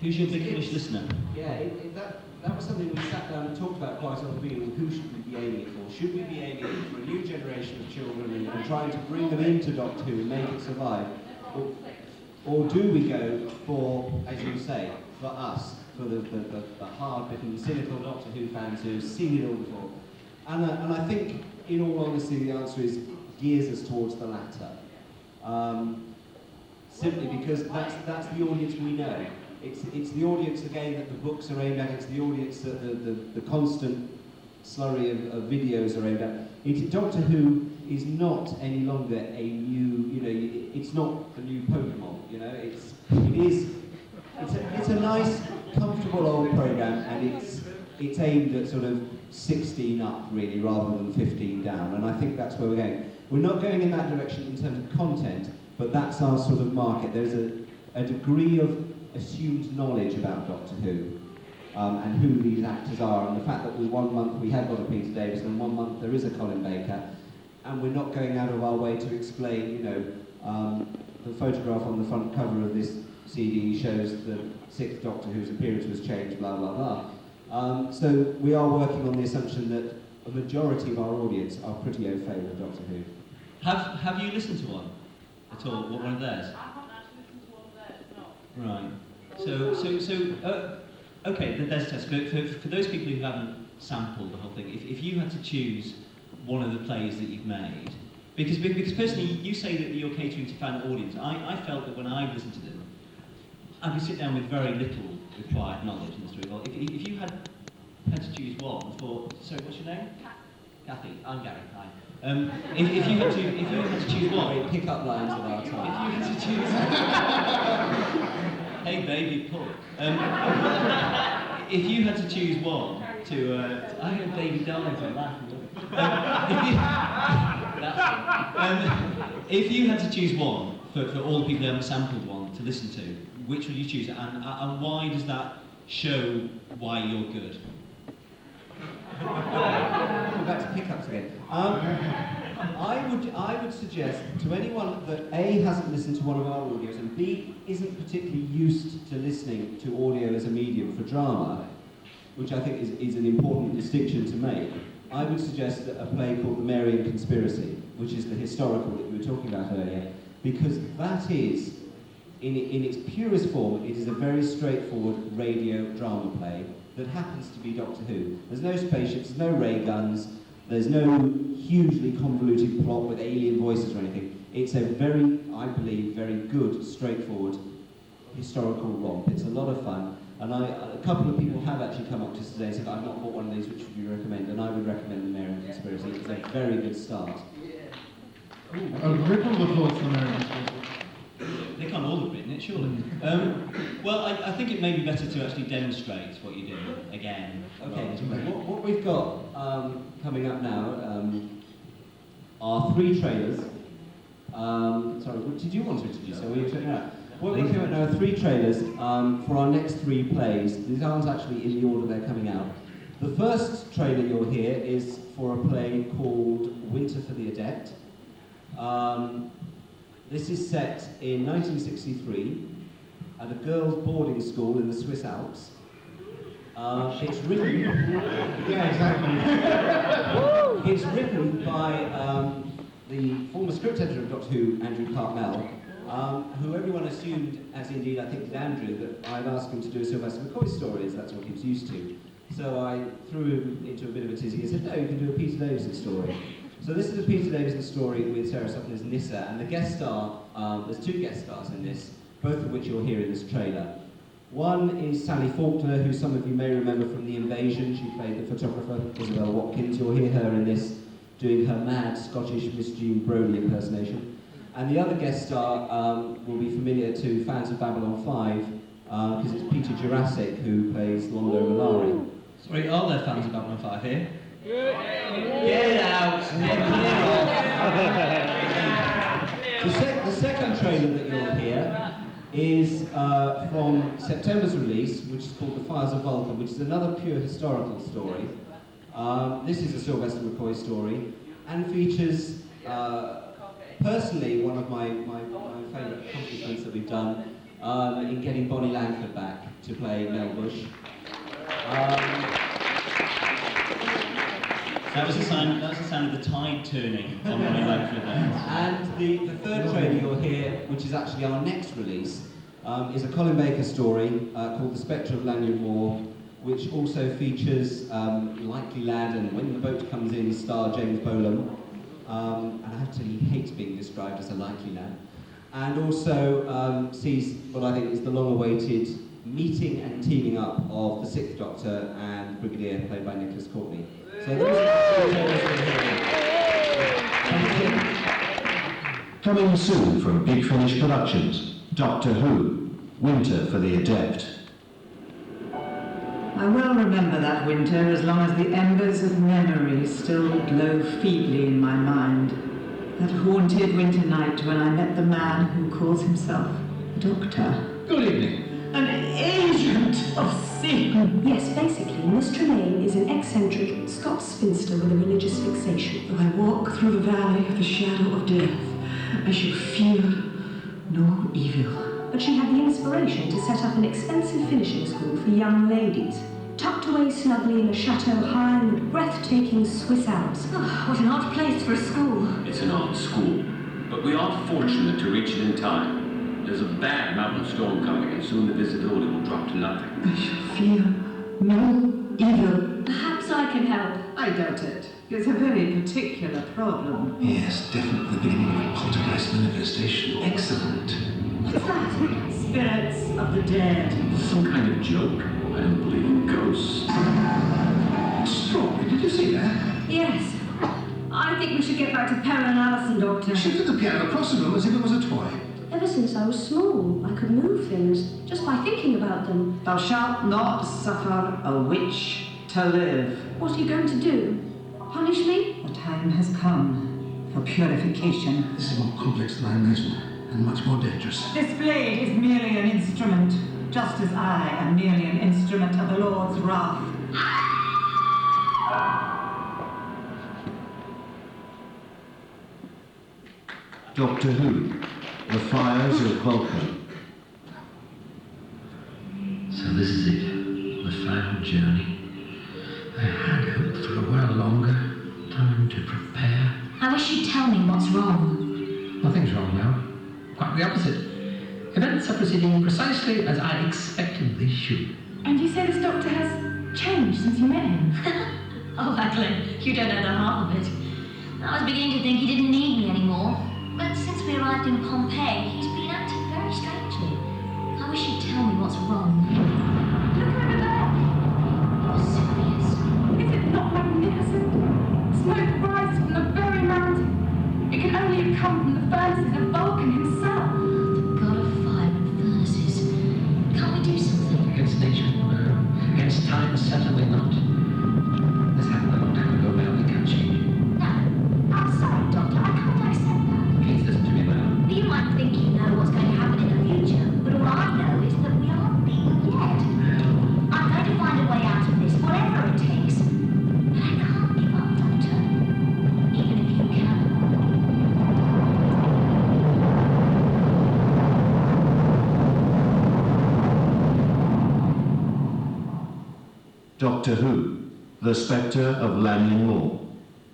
Who's your big English listener? Yeah, that was something we sat down and talked about quite often. Who should we be aiming it for? Should we be aiming it for a new generation of children and trying to bring them into Doctor Who and make it survive? Or do we go for, as you say, for us, for the hard-bitten, cynical Doctor Who fans who've seen it all before? And I think, in all honesty, the answer is gears us towards the latter. Simply because that's the audience we know. It's the audience, again, that the books are aimed at. It's the audience that the constant slurry of videos are aimed at. Doctor Who is not any longer a new, it's not the new Pokemon, it's a nice, comfortable old programme, and it's aimed at sort of 16 up, really, rather than 15 down, and I think that's where we're going. We're not going in that direction in terms of content, but that's our sort of market. There's a degree of assumed knowledge about Doctor Who, and who these actors are, and the fact that one month we have got a Peter Davison, and one month there is a Colin Baker, and we're not going out of our way to explain, the photograph on the front cover of this CD shows the 6th Doctor whose appearance was changed, blah, blah, blah. So we are working on the assumption that a majority of our audience are pretty au fait with Doctor Who. Have you listened to one at all? One of theirs? I haven't actually listened to one of theirs, no. Right. Okay, there's a test. For those people who haven't sampled the whole thing, if you had to choose one of the plays that you've made, because personally you say that you're catering to fan audience. I felt that when I listened to them, I could sit down with very little required knowledge in the story. Well, if you had to choose one for, sorry, what's your name? Kathy. I'm Gary. Hi. If you had to choose one, pick up lines of our time. If you had to choose, hey baby, pull. If you had to choose one I heard baby darling for laughing. If you had to choose one for all the people who haven't sampled one to listen to, which would you choose, and why does that show why you're good? We're back to pickups again. I would suggest to anyone that A, hasn't listened to one of our audios, and B, isn't particularly used to listening to audio as a medium for drama, which I think is an important distinction to make, I would suggest a play called The Marian Conspiracy, which is the historical that we were talking about earlier, because that is, in its purest form, it is a very straightforward radio drama play that happens to be Doctor Who. There's no spaceships, there's no ray guns, there's no hugely convoluted plot with alien voices or anything. It's a very, I believe, very good, straightforward historical romp. It's a lot of fun, and a couple of people have actually come up to us today and said, I've not bought one of these, which would you recommend? And I would recommend The Marian Conspiracy. It's a very good start. Rick will look for The Marian Conspiracy. They can't all have written it, surely. Well, I think it may be better to actually demonstrate what you're doing again. Okay, what we've got coming up now are 3 trailers. Sorry, did you want to introduce them? What we're coming up now are 3 trailers for our next 3 plays. These aren't actually in the order they're coming out. The first trailer you'll hear is for a play called Winter for the Adept. This is set in 1963 at a girls' boarding school in the Swiss Alps. It's written... Yeah, exactly. It's written by the former script editor of Doctor Who, Andrew Cartmel, who everyone assumed, as indeed I think did Andrew, that I'd asked him to do a Sylvester McCoy story, as that's what he was used to. So I threw him into a bit of a tizzy and said, no, you can do a Peter Davison story. So this is a Peter Davison story with Sarah Sutton as Nyssa, and the guest star, there's 2 guest stars in this, both of which you'll hear in this trailer. One is Sally Faulkner, who some of you may remember from The Invasion. She played the photographer, Isabel Watkins. You'll hear her in this, doing her mad Scottish Miss Jean Brodie impersonation. And the other guest star will be familiar to fans of Babylon 5, because it's Peter Jurassic who plays Londo Mollari. Sorry, are there fans of Babylon 5 here? Get out! The second trailer that you'll hear is from September's release, which is called The Fires of Vulcan, which is another pure historical story. This is a Sylvester McCoy story, and features, personally, one of my favourite accomplishments that we've done, in getting Bonnie Langford back to play Mel Bush. That was the sound of the tide turning on Bonnie Langford there. And the third trailer you'll hear, which is actually our next release, is a Colin Baker story called The Spectre of Lanyon Moor, which also features Likely Lad and When the Boat Comes In star James Bolam. And I have to tell you, he hates being described as a likely lad. And also sees what I think is the long-awaited meeting and teaming up of the Sixth Doctor and Brigadier, played by Nicholas Courtney. So those are the trailers we're hearing. Coming soon from Big Finish Productions, Doctor Who, Winter for the Adept. I well remember that winter as long as the embers of memory still glow feebly in my mind. That haunted winter night when I met the man who calls himself a doctor. Good evening. An agent of sin. Yes, basically, Miss Tremaine is an eccentric Scots spinster with a religious fixation. Though I walk through the valley of the shadow of death, I shall fear no evil. But she had the inspiration to set up an expensive finishing school for young ladies, tucked away snugly in a chateau high in the breathtaking Swiss Alps. Oh, what an odd place for a school. It's an odd school, but we are fortunate to reach it in time. There's a bad mountain storm coming, and soon the visibility will drop to nothing. I shall fear no evil. Perhaps I can help. I doubt it. It's a very particular problem. Yes, definitely the beginning of a poltergeist manifestation. Excellent. What's that? Spirits of the dead. Some kind of joke. I don't believe in ghosts. Strawberry, did you see that? Yes. I think we should get back to Perrin and Allison, Doctor. She took the piano across the room as if it was a toy. Ever since I was small, I could move things just by thinking about them. Thou shalt not suffer a witch to live. What are you going to do? Punish me? The time has come for purification. This is more complex than I imagined, and much more dangerous. This blade is merely an instrument, just as I am merely an instrument of the Lord's wrath. Doctor Who, The Fires of Vulcan. So this is it, the final journey. I had hoped for a while longer, time to prepare. I wish you'd tell me what's wrong. Nothing's wrong now. Quite the opposite. Events are proceeding precisely as I expected they should. And you say this doctor has changed since you met him? Oh, Lachlan, you don't know the half of it. I was beginning to think he didn't need me anymore. But since we arrived in Pompeii, he's been acting very strangely. I wish you'd tell me what's wrong. Look over there. Serious. Is it not magnificent? Smoke rises from the very mountain. It can only have come from the furnaces of Vulcan himself. The god of fire and furnaces. Can't we do something? Against nature? No. Against time? Certainly not. This happened a long time ago now, we can't change it. No. I'm sorry, Doctor, I can't accept that. Please listen to me now. You might think you know what's going to happen in the future, but all I know is that we aren't beaten yet. I'm going to find a way out of this, whatever it takes. But I can't give up, Doctor. Even if you can. Doctor Who, The Spectre of Lanyon Moor.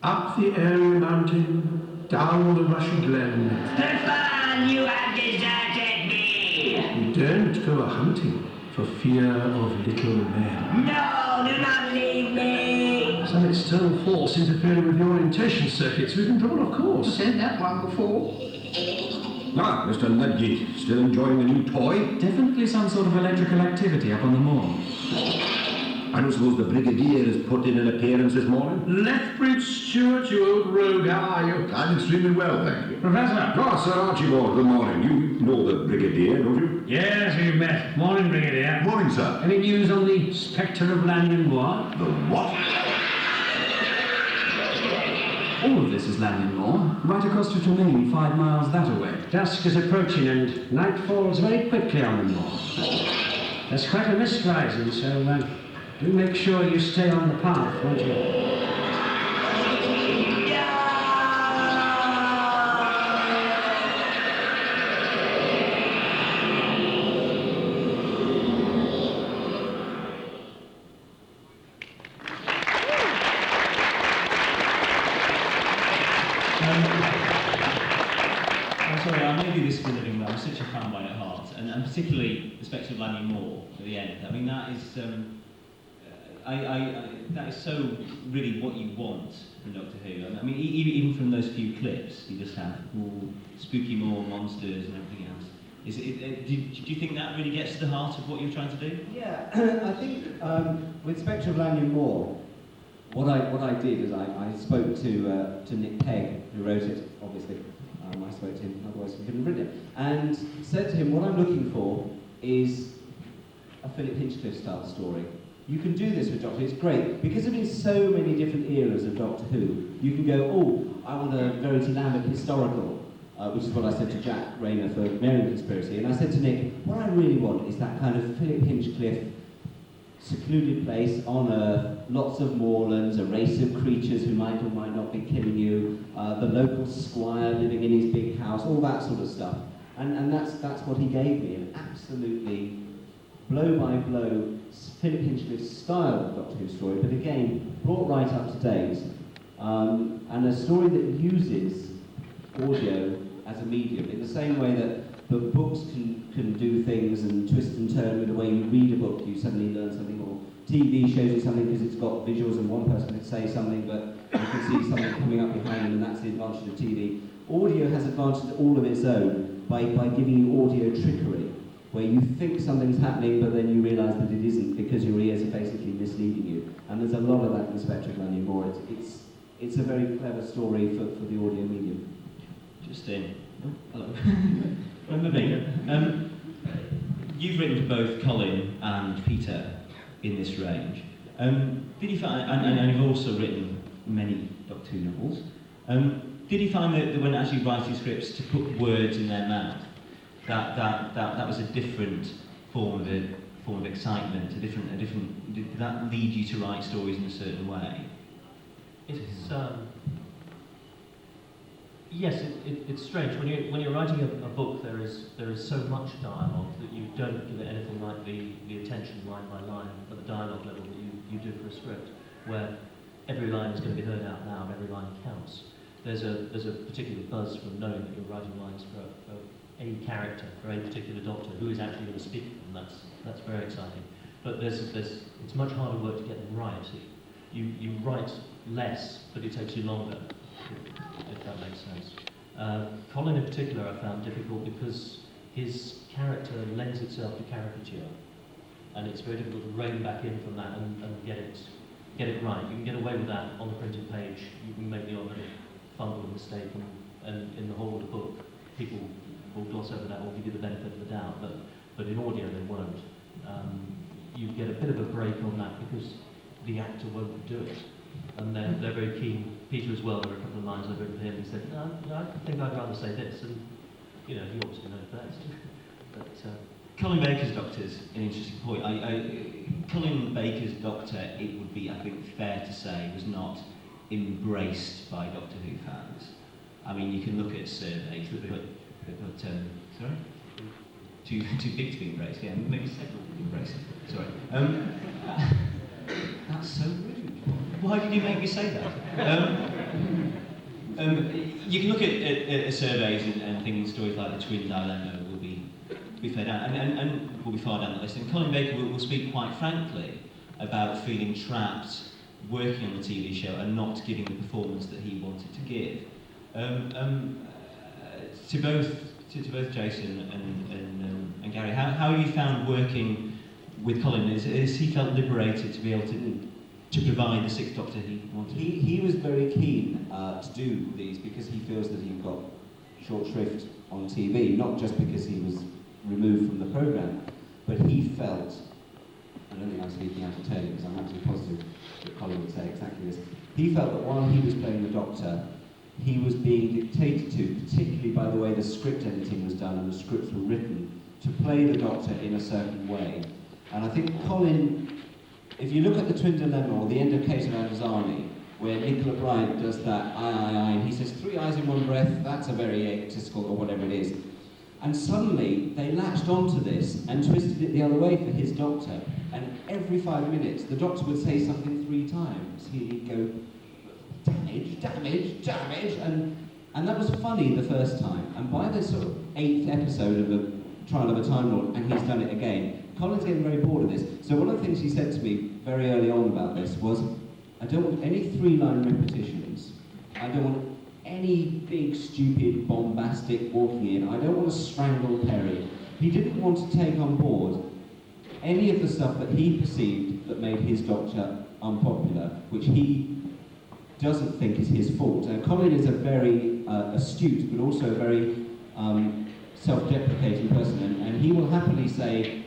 Up the airy mountain, down the rushy glen. Stefan, you have deserted me! We daren't go a-hunting for fear of little men. No, do not leave me! Some external force interfering with the orientation circuits. We've been drawn off course. Said that one before. Ah, Mr. Ludgate, still enjoying the new toy? Definitely some sort of electrical activity up on the moor. I don't suppose the Brigadier has put in an appearance this morning? Lethbridge Stewart, you old rogue, how are you? I'm extremely well, thank you. Professor? Ah, Sir Archibald, good morning. You know the Brigadier, don't you? Yes, we've met. Morning, Brigadier. Morning, sir. Any news on the Spectre of Lanyon Moor? The what? All of this is Lanyon Moor, right across to Tremaine, 5 miles that away. Dusk is approaching and night falls very quickly on the moor. There's quite a mist rising, so do make sure you stay on the path, won't you? I'm sorry, I may do this for a living, but I'm such a fanboy at heart, and particularly the Spectre of Lanyon Moore at the end. I mean, that is, that is so really what you want from Doctor Who. I mean, even from those few clips, you just have spooky Moor monsters and everything else. Do you think that really gets to the heart of what you're trying to do? Yeah, I think with Spectre of Lanyon Moore, what I did is I spoke to Nick Pegg, who wrote it, obviously. I spoke to him, otherwise we couldn't have written it, and said to him, what I'm looking for is a Philip Hinchcliffe style story. You can do this with Doctor Who, it's great. Because there have been so many different eras of Doctor Who, you can go, oh, I want a Verity Lambert historical, which is what I said to Jack Rayner for Marian Conspiracy, and I said to Nick, what I really want is that kind of Philip Hinchcliffe secluded place on Earth, lots of moorlands, a race of creatures who might or might not be killing you, the local squire living in his big house, all that sort of stuff. And that's what he gave me, an absolutely blow-by-blow Philip Hinchcliffe style of Doctor Who story, but again, brought right up to date, and a story that uses audio as a medium, in the same way that the books can do things and twist and turn with the way you read a book, you suddenly learn something, or TV shows you something because it's got visuals and one person can say something, but you can see something coming up behind them, and that's the advantage of TV. Audio has advantages all of its own by giving you audio trickery, where you think something's happening, but then you realise that it isn't because your ears are basically misleading you. And there's a lot of that in Spectre of Lanyon Moore. It's a very clever story for the audio medium. Justin. Oh, hello. Remember me. You've written to both Colin and Peter in this range. Did you find, and you've also written many Doctor Who novels, did you find that when actually writing scripts to put words in their mouth, that was a different form of excitement, did that lead you to write stories in a certain way? It's yes, it's strange. When you're writing a book, there is so much dialogue that you don't give it anything like the attention line by line at the dialogue level that you do for a script, where every line is going to be heard out loud, every line counts. There's a particular buzz from knowing that you're writing lines for a character, for a particular Doctor who is actually going to speak, and that's very exciting. But it's much harder work to get them right. You write less, but it takes you longer, if that makes sense. Colin in particular I found difficult because his character lends itself to caricature, and it's very difficult to rein back in from that and get it right. You can get away with that on the printed page. You can make the odd little fumble and mistake, and in the whole of the book, people will gloss over that or give you the benefit of the doubt, but in audio they won't. You get a bit of a break on that because the actor won't do it. And they're very keen. Peter as well, there were a couple of lines I've written for him, he said, no, I think I'd rather say this, and he obviously knows best. But Colin Baker's Doctor's an interesting point. Colin Baker's Doctor, it would be, I think, fair to say, was not embraced by Doctor Who fans. I mean, you can look at surveys, but sorry? Too big to be embraced, yeah, maybe several to be embraced. Sorry. That's so rude. Why did you make me say that? You can look at surveys and things, stories like the Twin Dilemma will be far down, and will be far down the list. And Colin Baker will speak quite frankly about feeling trapped working on the TV show and not giving the performance that he wanted to give. To both Jason and Gary, how have you found working with Colin? Has he felt liberated to be able to provide the Sixth Doctor he wanted? He was very keen to do these because he feels that he got short shrift on TV, not just because he was removed from the programme, but he felt, I don't think I'm speaking out of turn because I'm absolutely positive that Colin would say exactly this, he felt that while he was playing the Doctor, he was being dictated to, particularly by the way the script editing was done and the scripts were written, to play the Doctor in a certain way. And I think Colin, if you look at the Twin Dilemma or the end of Kate of Androzani, where Nicola Bryant does that aye, and he says 3 eyes in one breath, that's a very egotistical or whatever it is. And suddenly they latched onto this and twisted it the other way for his Doctor. And every 5 minutes the Doctor would say something 3 times. He'd go, damage, and that was funny the first time. And by the sort of 8th episode of the Trial of a Time Lord, and he's done it again, Colin's getting very bored of this. So one of the things he said to me very early on about this was, I don't want any 3-line repetitions. I don't want any big, stupid, bombastic walking in. I don't want to strangle Perry. He didn't want to take on board any of the stuff that he perceived that made his Doctor unpopular, which he doesn't think is his fault. Now, Colin is a very astute, but also a very self-deprecating person, and he will happily say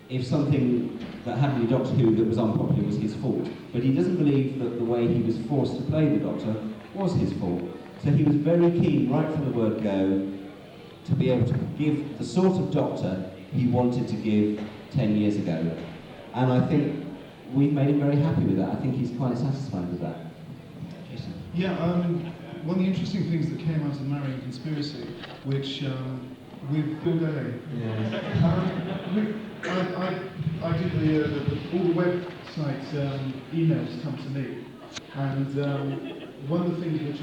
if something that happened in Doctor Who that was unpopular was his fault. But he doesn't believe that the way he was forced to play the Doctor was his fault. So he was very keen, right from the word go, to be able to give the sort of Doctor he wanted to give 10 years ago. And I think we've made him very happy with that. I think he's quite satisfied with that. Jason? Yeah, one of the interesting things that came out of Marrying Conspiracy, which with Bill Day, I did all the website emails come to me, and one of the things which I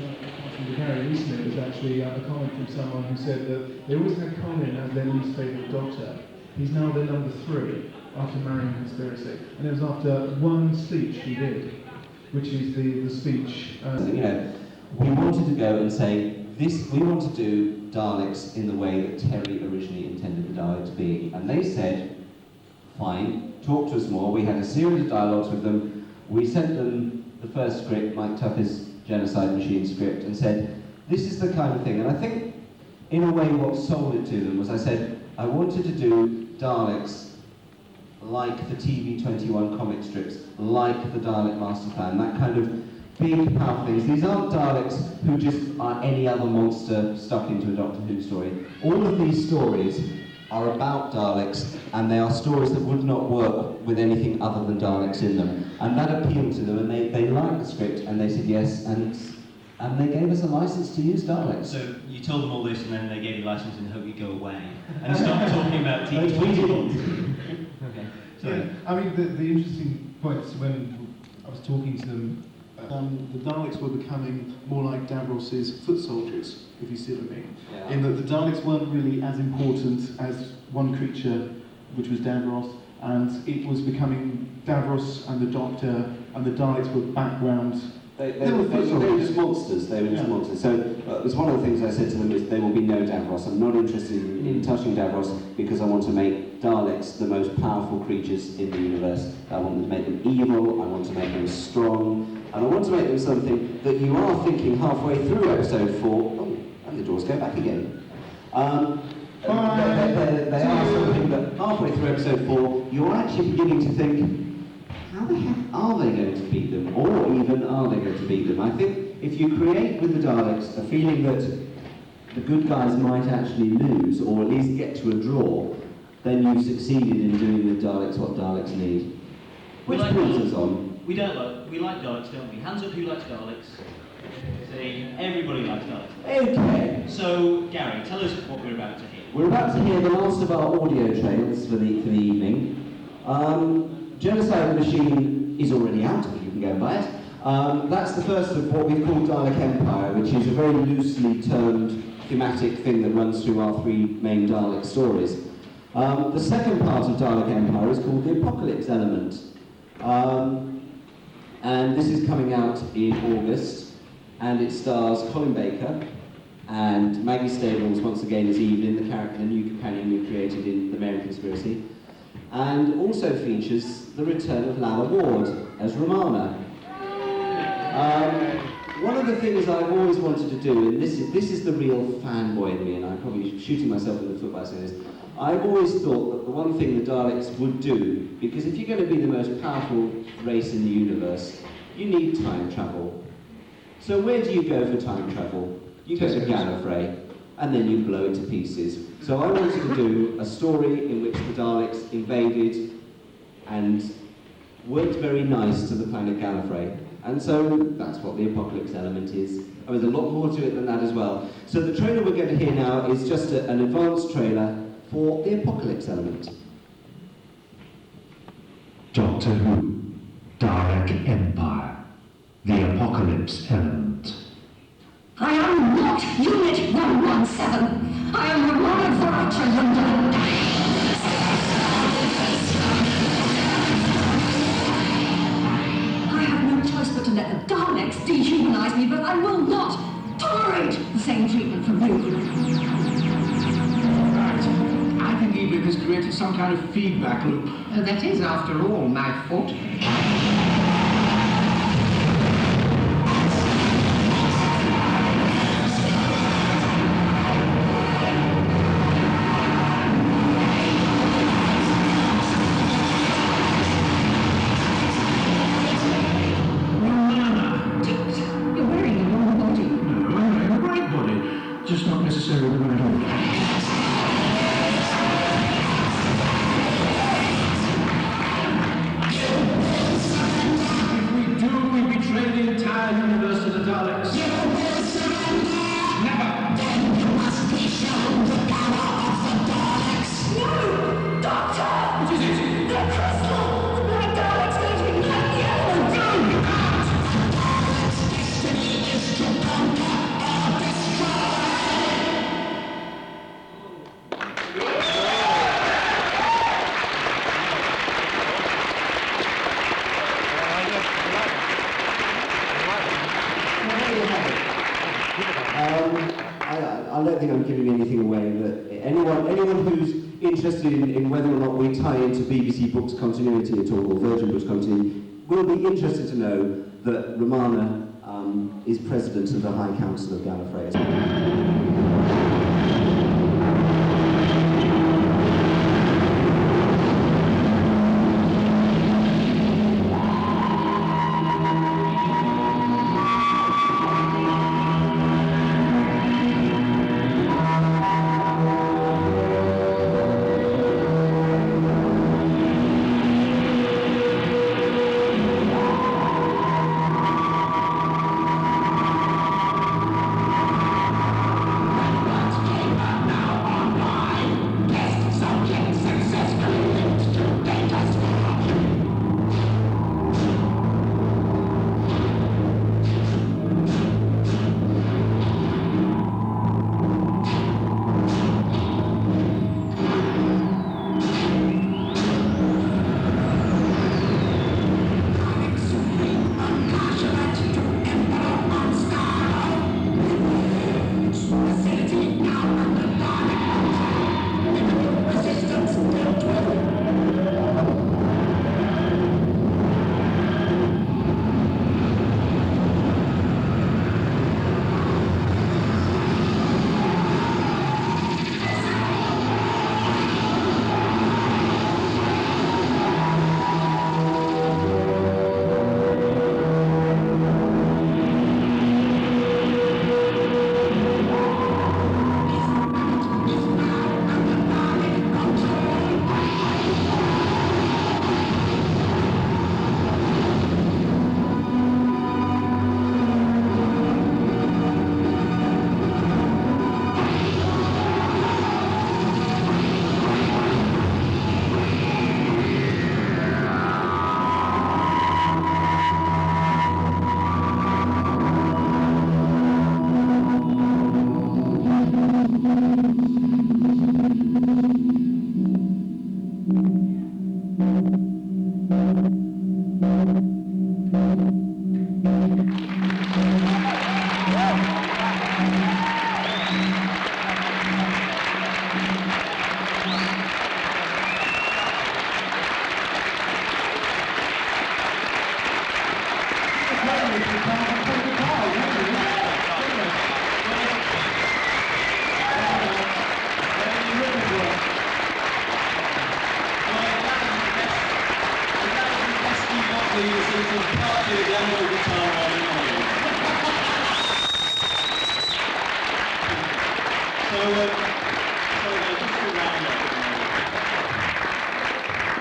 found very recently was actually a comment from someone who said that they always had Colin as their least favourite Doctor. He's now their number 3 after Marrying Conspiracy, and it was after one speech he did, which is the speech. We wanted to go and say, we want to do Daleks in the way that Terry originally intended the Daleks to be. And they said, fine, talk to us more. We had a series of dialogues with them. We sent them the first script, Mike Tuffy's Genocide Machine script, and said, this is the kind of thing. And I think, in a way, what sold it to them was I said, I wanted to do Daleks like the TV21 comic strips, like the Dalek Master Plan, that kind of big, powerful things. These aren't Daleks who just are any other monster stuck into a Doctor Who story. All of these stories are about Daleks, and they are stories that would not work with anything other than Daleks in them. And that appealed to them, and they liked the script, and they said yes, and they gave us a license to use Daleks. So you told them all this, and then they gave you a license and hope you go away, and stop talking about TV21. Okay. Sorry. Yeah, I mean, the interesting point is when I was talking to them, the Daleks were becoming more like Davros's foot soldiers, if you see what I mean. Yeah. In that the Daleks weren't really as important as one creature, which was Davros, and it was becoming Davros and the Doctor, and the Daleks were background. They were just monsters. They were just monsters. So it was one of the things I said to them is there will be no Davros. I'm not interested in touching Davros because I want to make Daleks the most powerful creatures in the universe. I want to make them evil. I want to make them strong. And I want to make them something that you are thinking halfway through episode 4, oh, and the doors go back again. They are something that halfway through episode 4, you're actually beginning to think, how the heck are they going to beat them? Or even are they going to beat them? I think if you create with the Daleks a feeling that the good guys might actually lose, or at least get to a draw, then you've succeeded in doing the Daleks what Daleks need. Which brings us on. We like Daleks, don't we? Hands up who likes Daleks. See, everybody likes Daleks. Okay. So, Gary, tell us what we're about to hear. We're about to hear the last of our audio trails for the evening. Genocide Machine is already out, if you can go and buy it. That's the first of what we've called Dalek Empire, which is a very loosely termed thematic thing that runs through our 3 main Dalek stories. The second part of Dalek Empire is called the Apocalypse Element. And this is coming out in August, and it stars Colin Baker and Maggie Stables once again as Evelyn, the new companion we created in The Marrying Conspiracy, and also features the return of Lalla Ward as Romana. One of the things I've always wanted to do, and this is the real fanboy in me, and I'm probably shooting myself in the foot by saying this, I've always thought that the one thing the Daleks would do, because if you're going to be the most powerful race in the universe, you need time travel. So where do you go for time travel? You go to Gallifrey, and then you blow it to pieces. So I wanted to do a story in which the Daleks invaded and weren't very nice to the planet Gallifrey. And so that's what the Apocalypse Element is. And there's a lot more to it than that as well. So the trailer we're going to hear now is just an advanced trailer for the Apocalypse Element. Doctor Who, Dalek Empire, the Apocalypse. apocalypse element. I am not Unit 117. I am Ramona Voracha. I have no choice but to let the Daleks dehumanize me, but I will not tolerate the same treatment from you. Right. I think Ebook has created some kind of feedback loop. That is, after all, my fault. You're wearing the wrong body. No, I'm wearing the right body, just not necessarily the right order. If we do, we betray the entire universe to the Daleks. No! Doctor! What is it? The crystal! The black Dalek's going to ignite the element! I don't think I'm giving anything away, but anyone who's interested in whether or not we tie into BBC Books continuity at all, or Virgin Books continuity, will be interested to know that Romana is president of the High Council of Gallifrey.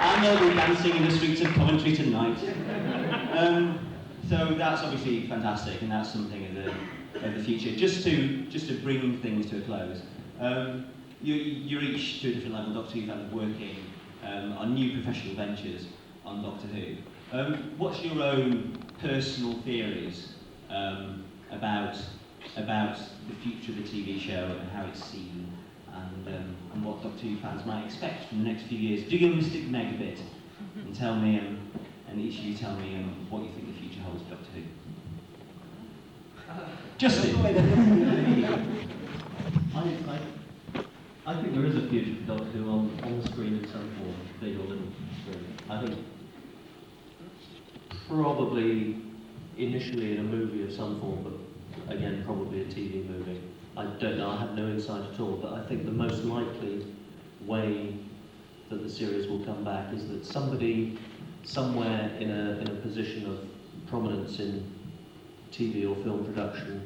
And they'll be dancing in the streets of Coventry tonight. So that's obviously fantastic, and that's something of the future. Just to bring things to a close, you're each to a different level. Doctor, you've had working on new professional ventures on Doctor Who. What's your own personal theories about the future of the TV show and how it's seen, and what Doctor Who fans might expect from the next few years. Do your Mystic Meg a bit and tell me, and each of you tell me what you think the future holds for Doctor Who. Justin. I think there is a future for Doctor Who on the screen in some form, big or little screen. I think probably initially in a movie of some form, but again probably a TV movie. I don't know, I have no insight at all, but I think the most likely way that the series will come back is that somebody somewhere in a position of prominence in TV or film production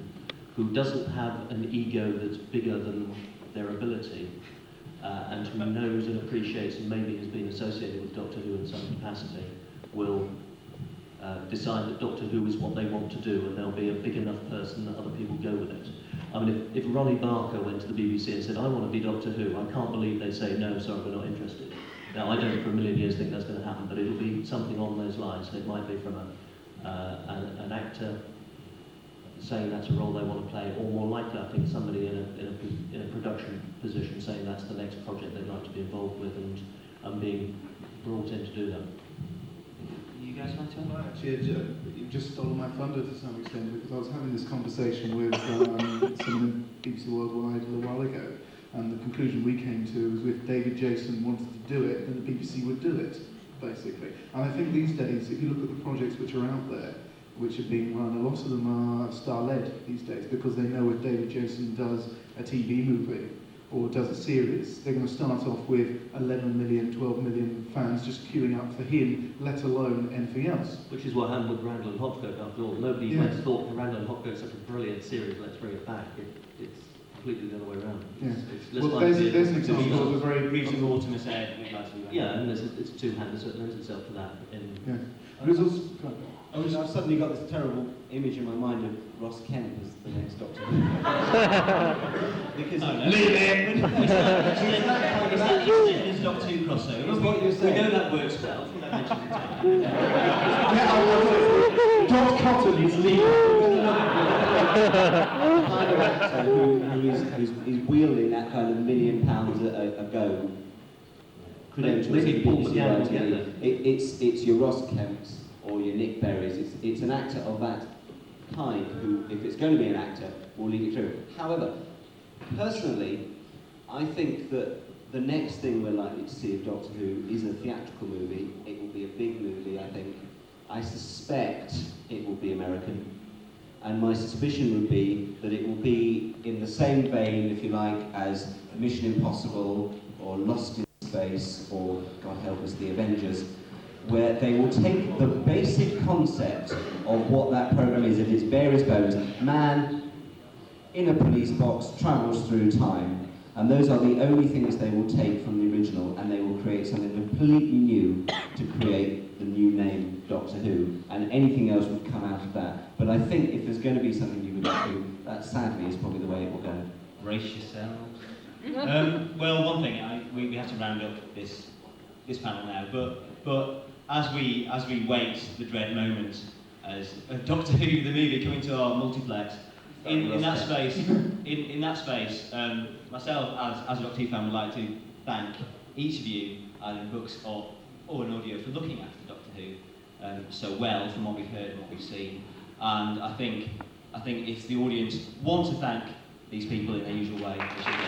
who doesn't have an ego that's bigger than their ability, and who knows and appreciates and maybe has been associated with Doctor Who in some capacity, will decide that Doctor Who is what they want to do, and there'll be a big enough person that other people go with it. I mean, if Ronnie Barker went to the BBC and said, I want to be Doctor Who, I can't believe they'd say, no, sorry, we're not interested. Now, I don't for a million years think that's going to happen, but it'll be something on those lines. It might be from an actor saying that's a role they want to play, or more likely, I think, somebody in a production position saying that's the next project they'd like to be involved with, and being brought in to do that. You guys want to? Well, actually, you just stole my thunder to some extent, because I was having this conversation with someone in BBC Worldwide a little while ago, and the conclusion we came to was if David Jason wanted to do it, then the BBC would do it, basically. And I think these days, if you look at the projects which are out there, which are being run, a lot of them are star-led these days, because they know if David Jason does a TV movie or does a series, they're going to start off with 11 million, 12 million fans just queuing up for him, let alone anything else. Which is what happened with Randall and Hopgood after all. Nobody once thought for Randall and Hopgood such a brilliant series, let's bring it back. It's completely the other way around. Well, there's an example of a very regional Ultima said. Yeah, and it's two-handed, so it lends itself to that. I've suddenly got this terrible image in my mind of Ross Kemp as the next Doctor Who. Because leave it! Is that this Doctor Who crossover? That's what you're saying. We know that works well from that mention of time. Dot Cotton is leaving. The kind of actor who is wielding that kind of £1 million a go credentials Maybe in Paul BBC McGann will writing. get there. It's your Ross Kemps or your Nick Berries. It's an actor of that kind who, if it's going to be an actor, will lead it through. However, personally, I think that the next thing we're likely to see of Doctor Who is a theatrical movie. It will be a big movie, I think. I suspect it will be American. And my suspicion would be that it will be in the same vein, if you like, as Mission Impossible or Lost in Space or, God help us, The Avengers, where they will take the basic concept of what that program is at its various bones. Man in a police box travels through time, and those are the only things they will take from the original, and they will create something completely new to create the new name Doctor Who, and anything else would come out of that. But I think if there's going to be something new with Doctor Who, that sadly is probably the way it will go. Brace yourselves. Well, one thing, we have to round up this panel now, but as we wait the dread moment as Doctor Who the movie coming to our multiplex, in that space, myself as a Doctor Who fan would like to thank each of you, either in books or in audio, for looking after Doctor Who so well from what we've heard and what we've seen. And I think if the audience want to thank these people in their usual way, they should do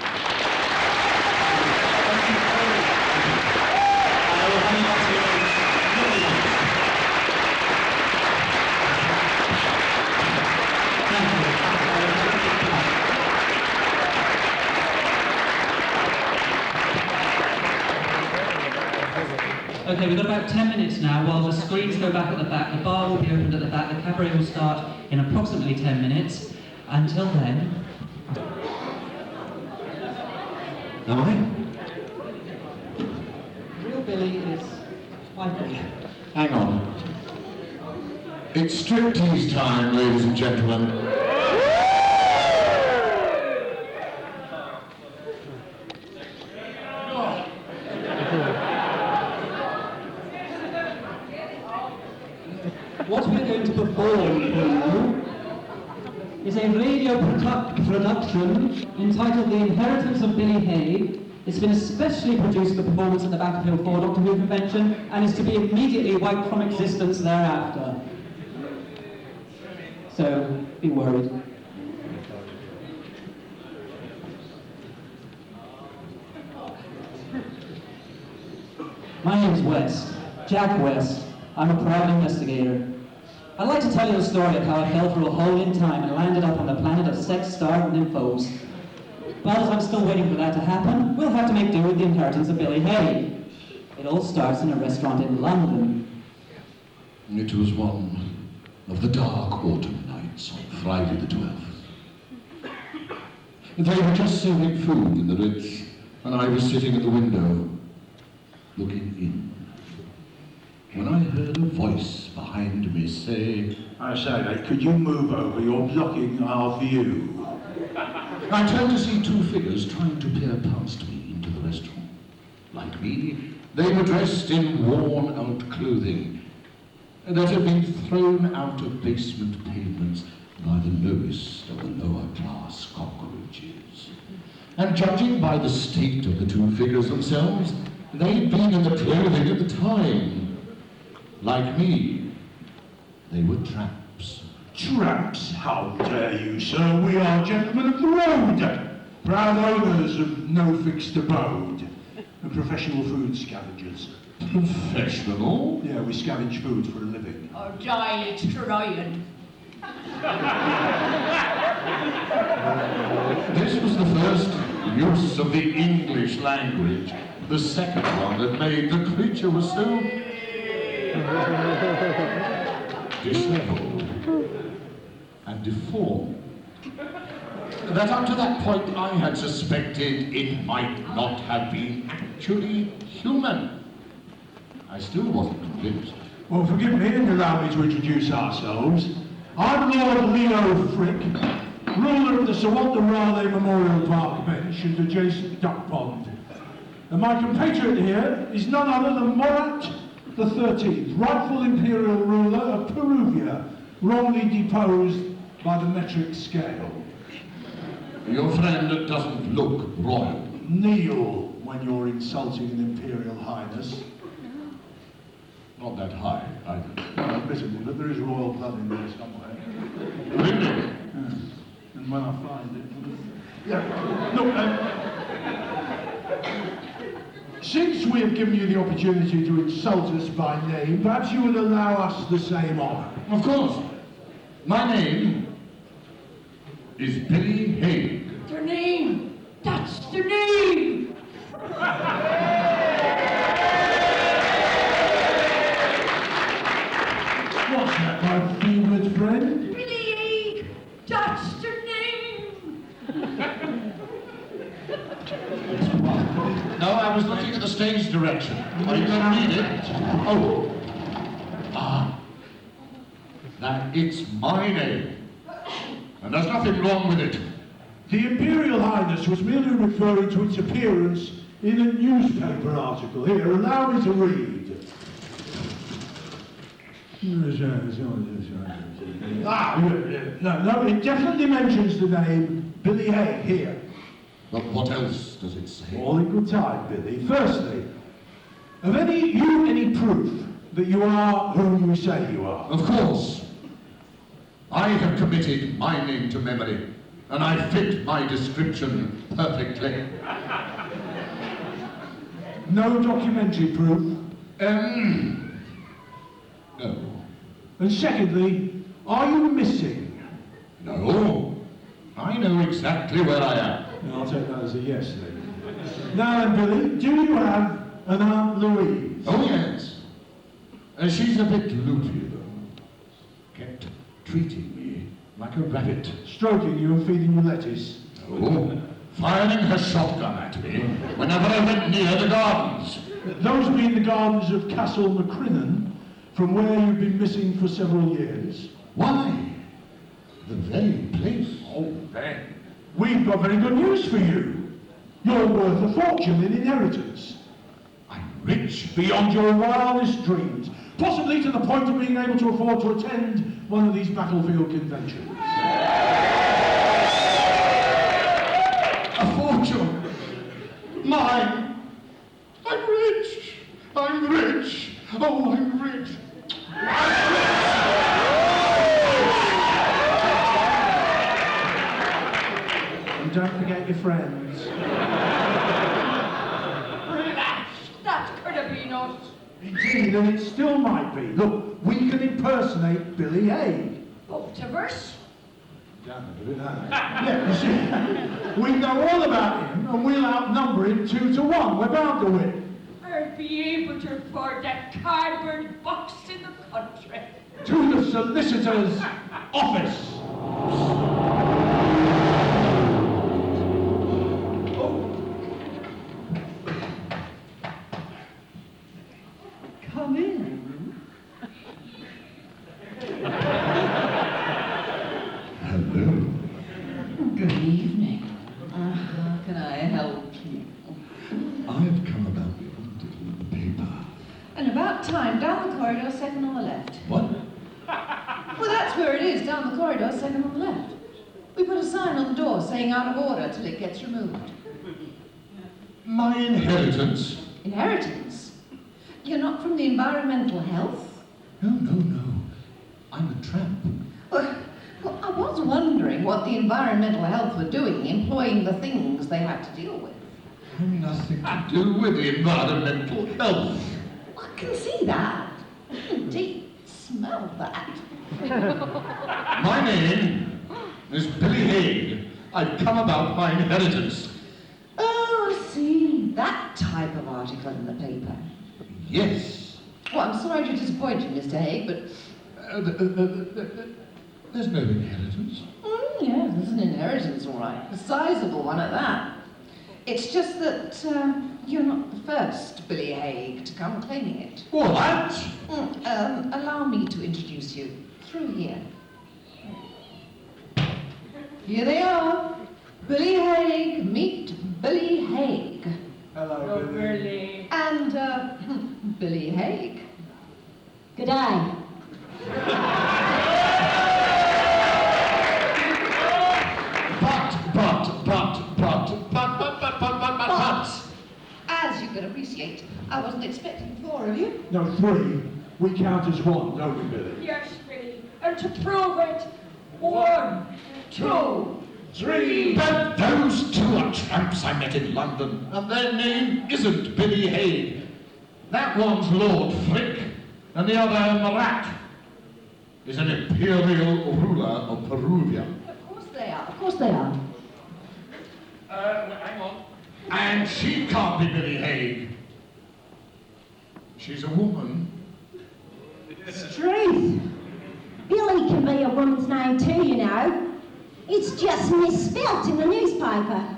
Okay, we've got about 10 minutes now while the screens go back at the back, the bar will be opened at the back, the cabaret will start in approximately 10 minutes. Until then... Am I? Real Billy is Michael. Hang on. It's striptease time, ladies and gentlemen. What we're going to perform production entitled The Inheritance of Billy Hay. It's been especially produced for performance at the Back of Hill 4 Doctor Who convention and is to be immediately wiped from existence thereafter. So, be worried. My name's West, Jack West. I'm a private investigator. I'd like to tell you the story of how I fell through a hole in time and landed up on the planet of sex-starved nymphos. But as I'm still waiting for that to happen, we'll have to make do with the inheritance of Billy Hay. It all starts in a restaurant in London. It was one of the dark autumn nights on Friday the 12th. They were just serving food in the Ritz, and I was sitting at the window, looking in, when I heard a voice behind me say, I say, mate, could you move over? You're blocking our view. I turned to see two figures trying to peer past me into the restaurant. Like me, they were dressed in worn-out clothing that had been thrown out of basement pavements by the lowest of the lower-class cockroaches. And judging by the state of the two figures themselves, they'd been in the clothing at the time. Like me, they were tramps. Tramps? How dare you, sir? We are gentlemen of the road, proud owners of no fixed abode, and professional food scavengers. Professional? Yeah, we scavenge food for a living. Oh, giant trying. This was the first use of the English language. The second one that made the creature was so disheveled and deformed that up to that point I had suspected it might not have been actually human. I still wasn't convinced. Well, forgive me and allow me to introduce ourselves. I'm Lord Leo Frick, ruler of the Sawantawale Memorial Park bench and adjacent duck pond. And my compatriot here is none other than Morat the 13th, rightful imperial ruler of Peruvia, wrongly deposed by the metric scale. Your friend doesn't look royal. Kneel when you're insulting an imperial highness. Not that high, either. No, admittedly, but there is royal blood in there somewhere. Really? Yeah. And when I find it... Yeah, look, since we have given you the opportunity to insult us by name, perhaps you would allow us the same honour. Of course. My name is Billy Hay. Their name! That's their name! What's that, my favoured friend? Billy! That's their name! No, I was looking at the stage direction. Are you going to read it? Oh. Ah. That it's my name. And there's nothing wrong with it. The Imperial Highness was merely referring to its appearance in a newspaper article. Here, allow me to read. No, it definitely mentions the name Billy Hay here. But what else does it say? All in good time, Billy. Firstly, have you any proof that you are who you say you are? Of course. I have committed my name to memory, and I fit my description perfectly. No documentary proof? No. And secondly, are you missing? No. I know exactly where I am. I'll take that as a yes then. Now then, Billy, do you have an Aunt Louise? Oh, yes. She's a bit loopy, though. Kept treating me like a rabbit. Stroking you and feeding you lettuce? Oh, firing her shotgun at me whenever I went near the gardens. Those being the gardens of Castle Macrinan, from where you've been missing for several years. Why? The very place. Oh, then. We've got very good news for you. You're worth a fortune in inheritance. I'm rich. Beyond your wildest dreams. Possibly to the point of being able to afford to attend one of these battlefield conventions. mine. I'm rich. I'm rich. Oh, I'm rich. And don't forget your friends. Relax, that could have been us. Indeed, and it still might be. Look, we can impersonate Billy Haig. Both of us? Yeah, you see, we know all about him, and we'll outnumber him 2 to 1. We're bound to win. I'll be able to afford that cardboard box in the country. To the solicitor's office. Come in. Hello. Good evening. How can I help you? I've come about the paper. And about time, down the corridor, second on the left. What? Well, that's where it is, down the corridor, second on the left. We put a sign on the door saying out of order till it gets removed. My inheritance? Inheritance? You're not from the environmental health? No. I'm a tramp. Well, I was wondering what the environmental health were doing, employing the things they had to deal with. Nothing to do with the environmental health. I can see that. Indeed, smell that. My name is Billy Haig. I've come about my inheritance. Oh, I see. That type of article in the paper. Yes. Well, I'm sorry to disappoint you, Mr. Haig, but... There's no inheritance. Yeah, there's an inheritance, all right. A sizable one at that. It's just that you're not the first Billy Haig to come claiming it. What? Allow me to introduce you through here. Here they are. Billy Haig, meet Billy Haig. Hello, Billy. And Billy Haig. Good day. But, as you can appreciate, I wasn't expecting 4 of you. No, 3. We count as 1, don't we, Billy? Yes, Billy. And to prove it, 1, 2, 3. But those 2 are tramps I met in London, and their name isn't Billy Haig. That one's Lord Frick, and the other, Marat, is an imperial ruler of Peruvia. Of course they are. Of course they are. Hang on. And she can't be Billy Haig. She's a woman. Truth. Billy can be a woman's name too, you know. It's just misspelt in the newspaper.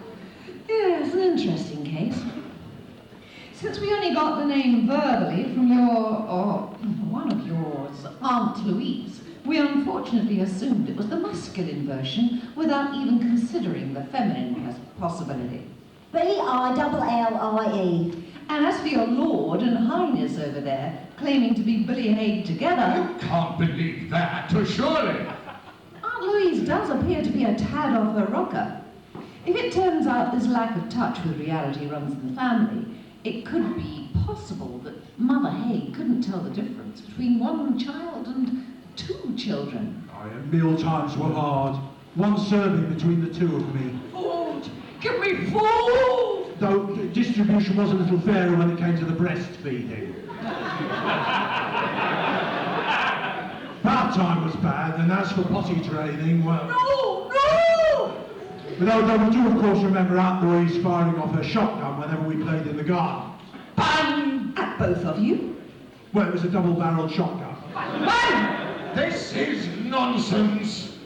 Yeah, it's an interesting case. Since we only got the name verbally from one of yours, Aunt Louise, we unfortunately assumed it was the masculine version without even considering the feminine possibility. B-I-L-L-I-E. And as for your Lord and Highness over there, claiming to be Billy Haig together... You can't believe that, surely. Aunt Louise does appear to be a tad off her rocker. If it turns out this lack of touch with reality runs in the family, it could be possible that Mother Haig couldn't tell the difference between one child and 2 children. Aye, and meal times were hard. 1 serving between the 2 of me. Food! Give me food! Though distribution was a little fairer when it came to the breastfeeding. Bath time was bad, and as for potty training, well... No! But although we do, of course, remember Aunt Louise firing off her shotgun whenever we played in the garden. Bang! At both of you? Well, it was a double-barreled shotgun. Bang! This is nonsense.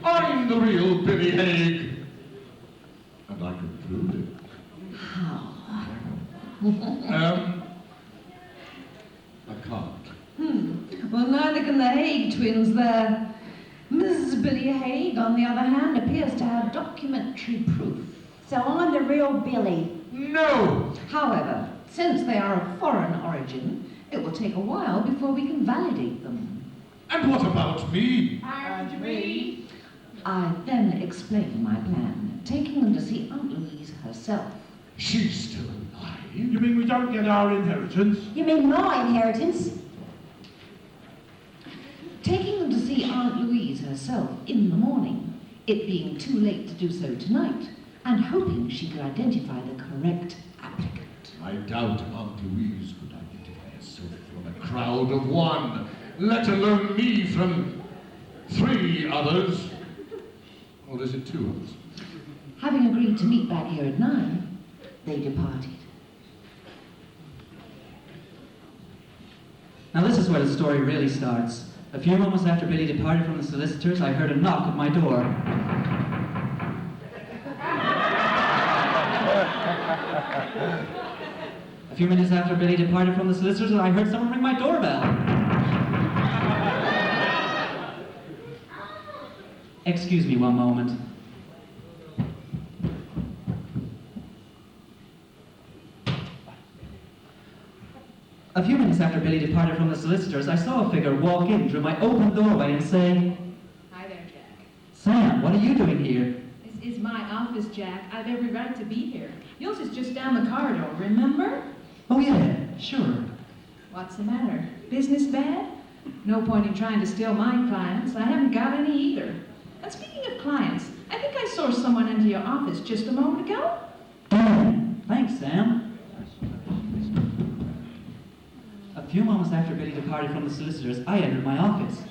I'm the real Billy Haig. And I can prove it. How? I can't. Well, neither can the Haig twins there. Mrs. Billy Haig, on the other hand, appears to have documentary proof. So I'm the real Billy. No! However, since they are of foreign origin, it will take a while before we can validate them. And what about me? And me? I then explain my plan, taking them to see Aunt Louise herself. She's still alive. You mean we don't get our inheritance? You mean my inheritance? Taking them to see Aunt Louise herself in the morning, it being too late to do so tonight, and hoping she could identify the correct applicant. I doubt Aunt Louise could identify herself from a crowd of one, let alone me from 3 others. Or is it 2 others? Having agreed to meet back here at 9, they departed. Now this is where the story really starts. A few moments after Billy departed from the solicitors, I heard a knock at my door. A few minutes after Billy departed from the solicitors, I heard someone ring my doorbell. Excuse me one moment. A few minutes after Billy departed from the solicitors, I saw a figure walk in through my open doorway and say, Hi there, Jack. Sam, what are you doing here? This is my office, Jack. I've every right to be here. Yours is just down the corridor, remember? Oh yeah, sure. What's the matter? Business bad? No point in trying to steal my clients. I haven't got any either. And speaking of clients, I think I saw someone into your office just a moment ago. Thanks, Sam. A few moments after Billy departed from the solicitors, I entered my office.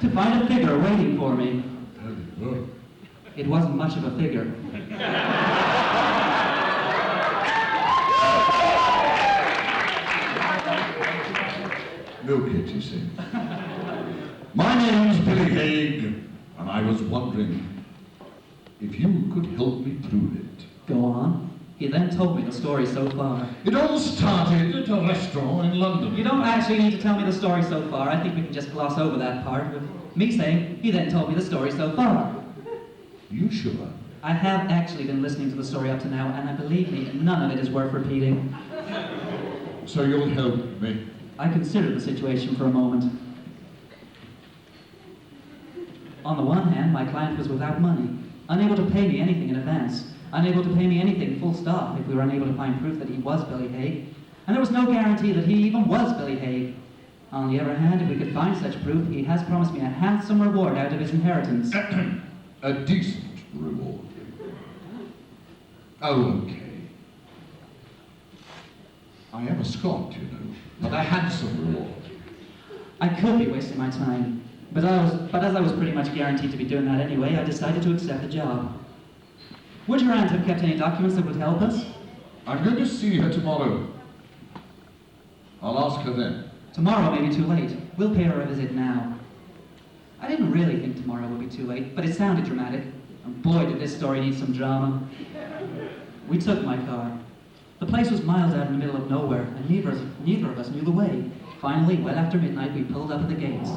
To find a figure waiting for me. It wasn't much of a figure. Milk it, you see. My name's Billy Haig, and I was wondering if you could help me through it. Go on. He then told me the story so far. It all started at a restaurant in London. You don't actually need to tell me the story so far. I think we can just gloss over that part with me saying, he then told me the story so far. You sure? I have actually been listening to the story up to now, and believe me, none of it is worth repeating. So you'll help me? I considered the situation for a moment. On the one hand, my client was without money, unable to pay me anything in advance, unable to pay me anything full stop if we were unable to find proof that he was Billy Haig, and there was no guarantee that he even was Billy Haig. On the other hand, if we could find such proof, he has promised me a handsome reward out of his inheritance. A decent reward. Oh, okay. I am a Scot, you know, but a handsome reward. I could be wasting my time, but as I was pretty much guaranteed to be doing that anyway, I decided to accept the job. Would your aunt have kept any documents that would help us? I'm going to see her tomorrow. I'll ask her then. Tomorrow may be too late. We'll pay her a visit now. I didn't really think tomorrow would be too late, but it sounded dramatic. And boy, did this story need some drama. We took my car. The place was miles out in the middle of nowhere, and neither of us knew the way. Finally, well after midnight, we pulled up at the gates.